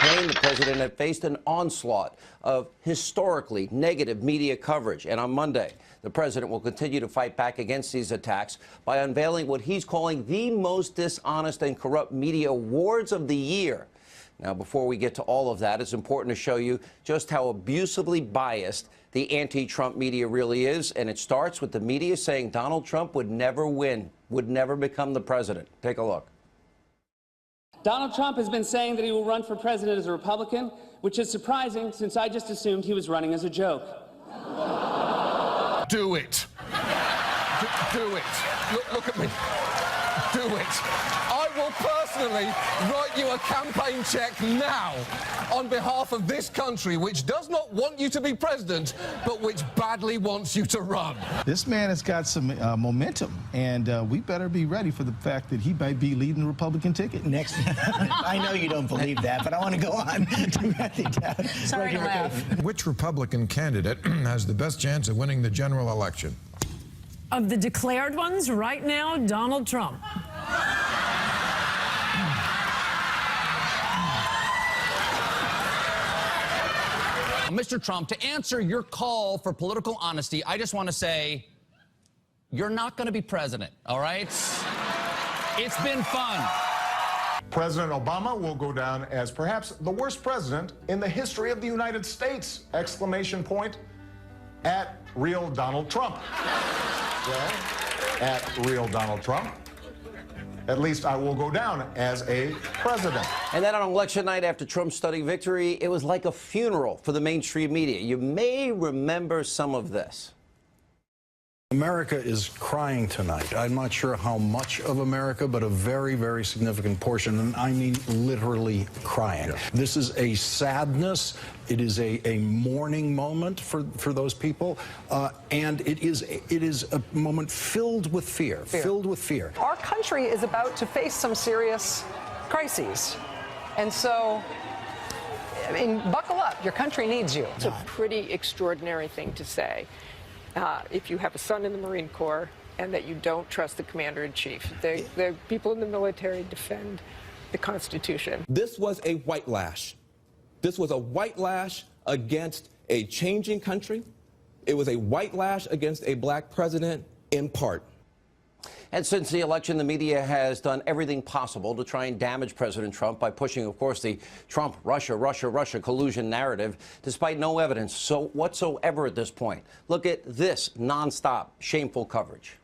campaign, the president had faced an onslaught of historically negative media coverage. And on Monday, the president will continue to fight back against these attacks by unveiling what he's calling the most dishonest and corrupt media awards of the year. Now, before we get to all of that, it's important to show you just how abusively biased the anti-Trump media really is. And it starts with the media saying Donald Trump would never win, would never become the president. Take a look. Donald Trump has been saying that he will run for president as a Republican, which is surprising since I just assumed he was running as a joke. Do it. Do it. Look at me. Do it. I will personally write you a campaign check now on behalf of this country, which does not want you to be president, but which badly wants you to run. This man has got some momentum, and we better be ready for the fact that he might be leading the Republican ticket. Next, I know you don't believe that, but I want to go on to Matthew Dowd. Sorry to laugh. Which Republican candidate has the best chance of winning the general election? Of the declared ones right now, Donald Trump. Mr. Trump, to answer your call for political honesty, I just want to say you're not going to be president, all right? It's been fun. President Obama will go down as perhaps the worst president in the history of the United States! Exclamation point at real Donald Trump. Well, at real Donald Trump. At least I will go down as a president. And then on election night after Trump's stunning victory, it was like a funeral for the mainstream media. You may remember some of this. America is crying tonight. I'm not sure how much of America, but a very, very significant portion, and I mean literally crying. Yeah. This is a sadness. It is a mourning moment for those people, and it is a moment filled with fear. Filled with fear. Our country is about to face some serious crises, and so, I mean, buckle up. Your country needs you. It's a pretty extraordinary thing to say. If you have a son in the Marine Corps and that you don't trust the commander-in-chief. The people in the military defend the Constitution. This was a white lash. This was a white lash against a changing country. It was a white lash against a black president in part. And since the election, the media has done everything possible to try and damage President Trump by pushing, of course, the Trump Russia collusion narrative, despite no evidence whatsoever at this point. Look at this nonstop, shameful coverage.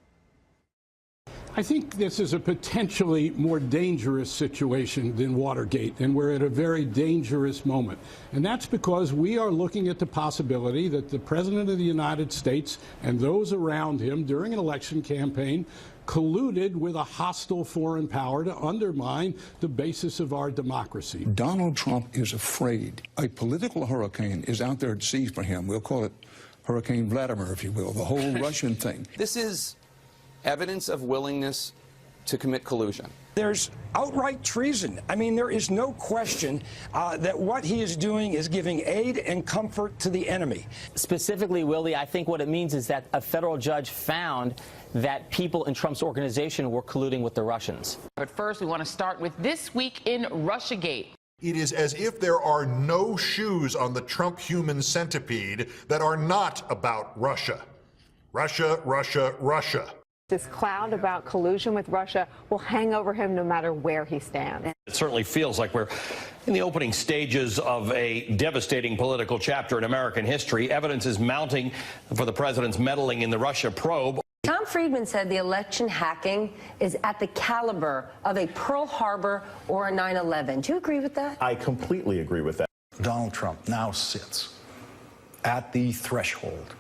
I think this is a potentially more dangerous situation than Watergate, and we're at a very dangerous moment. And that's because we are looking at the possibility that the President of the United States and those around him during an election campaign colluded with a hostile foreign power to undermine the basis of our democracy. Donald Trump is afraid. A political hurricane is out there at sea for him. We'll call it Hurricane Vladimir, if you will, the whole Russian thing. This is evidence of willingness to commit collusion. There's outright treason. I mean, there is no question that what he is doing is giving aid and comfort to the enemy. Specifically, Willie, I think what it means is that a federal judge found that people in Trump's organization were colluding with the Russians. But first, we want to start with This Week in Russiagate. It is as if there are no shoes on the Trump human centipede that are not about Russia. Russia, Russia, Russia. This cloud about collusion with Russia will hang over him no matter where he stands. It certainly feels like we're in the opening stages of a devastating political chapter in American history. Evidence is mounting for the president's meddling in the Russia probe. Tom Friedman said the election hacking is at the caliber of a Pearl Harbor or a 9/11. Do you agree with that? I completely agree with that. Donald Trump now sits at the threshold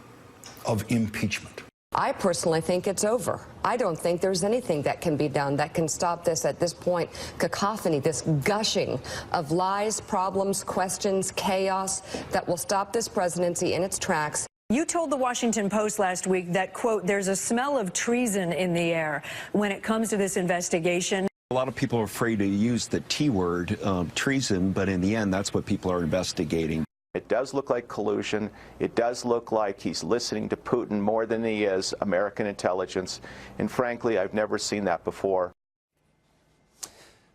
of impeachment. I personally think it's over. I don't think there's anything that can be done that can stop this at this point. Cacophony, this gushing of lies, problems, questions, chaos that will stop this presidency in its tracks. You told the Washington Post last week that, quote, there's a smell of treason in the air when it comes to this investigation. A lot of people are afraid to use the T word, treason, but in the end, that's what people are investigating. It does look like collusion. It does look like he's listening to Putin more than he is American intelligence. And frankly, I've never seen that before.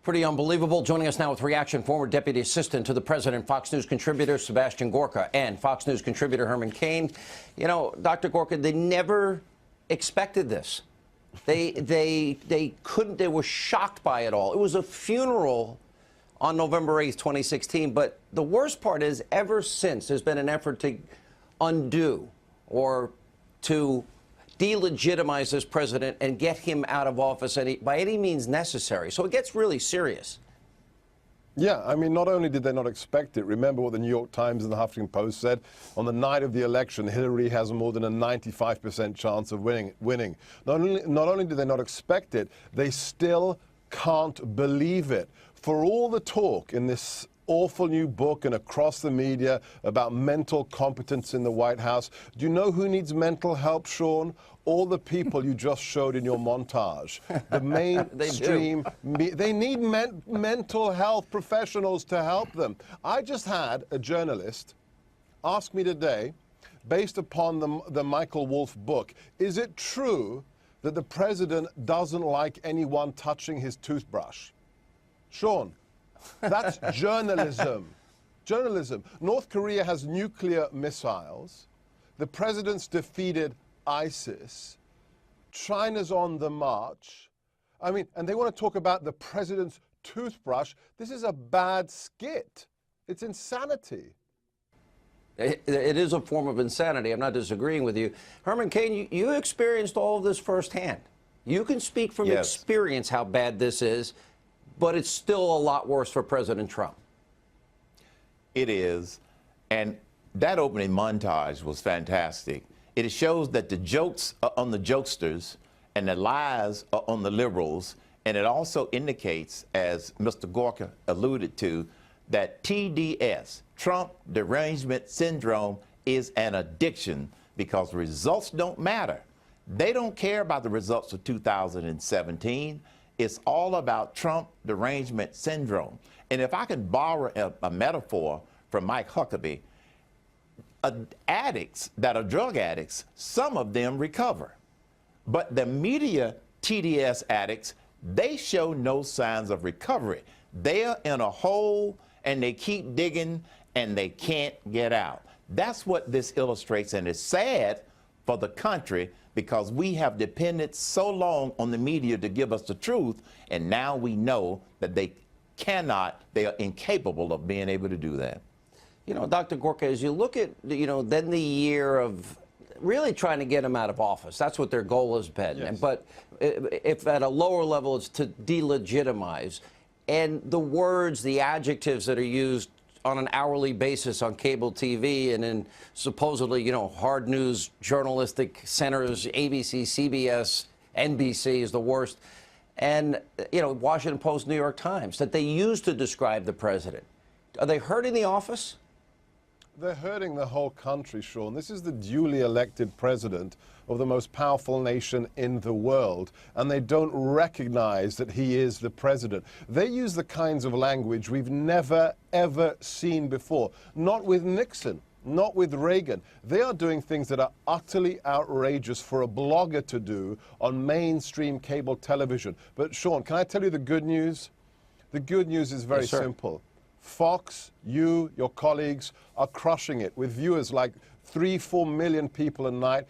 Pretty unbelievable. Joining us now with reaction, former deputy assistant to the president, Fox News contributor Sebastian Gorka, and Fox News contributor Herman Cain. You know, Dr. Gorka, they never expected this. They couldn't. They were shocked by it all. It was a funeral on November 8th, 2016. But the worst part is, ever since, there's been an effort to undo or to delegitimize this president and get him out of office by any means necessary. So it gets really serious. Yeah, I mean, not only did they not expect it, remember what the New York Times and the Huffington Post said? On the night of the election, Hillary has more than a 95% chance of winning. Not only did they not expect it, they still can't believe it. For all the talk in this awful new book and across the media about mental competence in the White House, do you know who needs mental help, Sean? All the people you just showed in your montage. The mainstream, they need mental health professionals to help them. I just had a journalist ask me today, based upon the Michael Wolff book, is it true that the president doesn't like anyone touching his toothbrush? Sean, that's journalism. Journalism. North Korea has nuclear missiles. The president's defeated ISIS. China's on the march. I mean, and they want to talk about the president's toothbrush. This is a bad skit. It's insanity. It is a form of insanity. I'm not disagreeing with you. Herman Cain, you experienced all of this firsthand. You can speak from experience how bad this is, but it's still a lot worse for President Trump. It is. And that opening montage was fantastic. It shows that the jokes are on the jokesters and the lies are on the liberals. And it also indicates, as Mr. Gorka alluded to, that TDS, Trump Derangement Syndrome, is an addiction because results don't matter. They don't care about the results of 2017. It's all about Trump Derangement Syndrome. And if I can borrow a metaphor from Mike Huckabee, addicts that are drug addicts, some of them recover. But the media TDS addicts, they show no signs of recovery. They're in a hole and they keep digging and they can't get out. That's what this illustrates, and it's sad for the country because we have depended so long on the media to give us the truth, and now we know that they are incapable of being able to do that. You know, Dr. Gorka, as you look at, then the year of really trying to get him out of office, that's what their goal has been. Yes. But if at a lower level it's to delegitimize, and the words, the adjectives that are used on an hourly basis on cable TV and in supposedly, hard news journalistic centers, ABC, CBS, NBC is the worst, and, Washington Post, New York Times, that they use to describe the president. Are they hurting the office? They're hurting the whole country, Sean. This is the duly elected president of the most powerful nation in the world, and they don't recognize that he is the president. They use the kinds of language we've never, ever seen before. Not with Nixon, not with Reagan. They are doing things that are utterly outrageous for a blogger to do on mainstream cable television. But, Sean, can I tell you the good news? The good news is very simple. Fox, you, your colleagues are crushing it with viewers like 3-4 million people a night.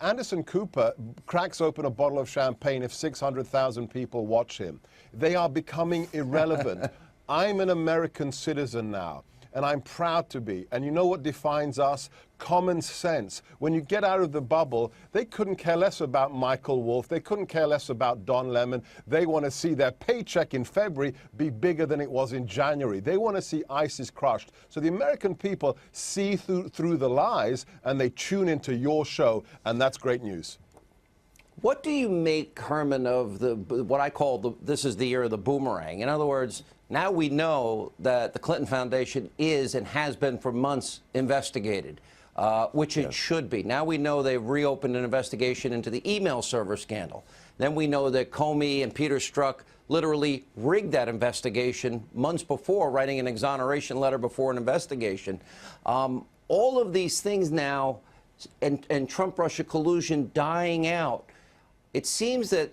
Anderson Cooper cracks open a bottle of champagne if 600,000 people watch him. They are becoming irrelevant. I'm an American citizen now, and I'm proud to be. And you know what defines us? Common sense. When you get out of the bubble, they couldn't care less about Michael Wolff. They couldn't care less about Don Lemon. They want to see their paycheck in February be bigger than it was in January. They want to see ISIS crushed. So the American people see through the lies, and they tune into your show, and that's great news. What do you make, Herman, of what I call this is the year of the boomerang? In other words, now we know that the Clinton Foundation is and has been for months investigated, which it should be. Now we know they've reopened an investigation into the email server scandal. Then we know that Comey and Peter Strzok literally rigged that investigation months before, writing an exoneration letter before an investigation. All of these things now, and Trump-Russia collusion dying out, it seems that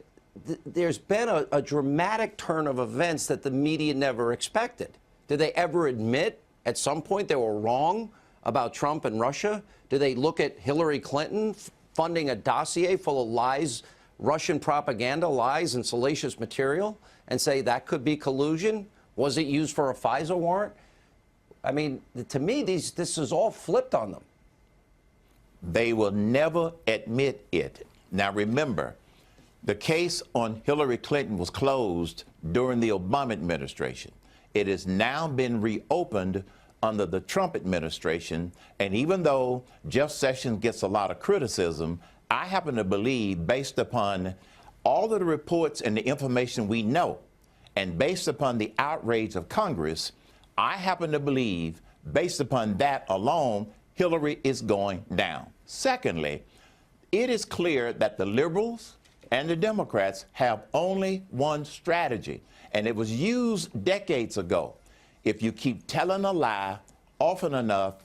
there's been a dramatic turn of events that the media never expected. Did they ever admit at some point they were wrong about Trump and Russia? Do they look at Hillary Clinton funding a dossier full of lies, Russian propaganda, lies, and salacious material, and say that could be collusion? Was it used for a FISA warrant? I mean, to me, this is all flipped on them. They will never admit it. Now, remember, the case on Hillary Clinton was closed during the Obama administration. It has now been reopened under the Trump administration, and even though Jeff Sessions gets a lot of criticism, I happen to believe, based upon all of the reports and the information we know, and based upon the outrage of Congress, I happen to believe, based upon that alone, Hillary is going down. Secondly, it is clear that the liberals and the Democrats have only one strategy, and it was used decades ago. If you keep telling a lie often enough,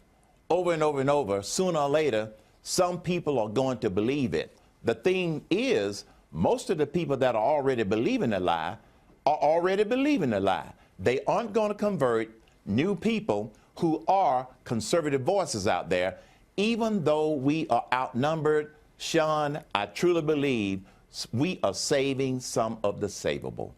over and over and over, sooner or later, some people are going to believe it. The thing is, most of the people that are already believing the lie are already believing the lie. They aren't going to convert new people who are conservative voices out there, even though we are outnumbered. Sean, I truly believe we are saving some of the savable.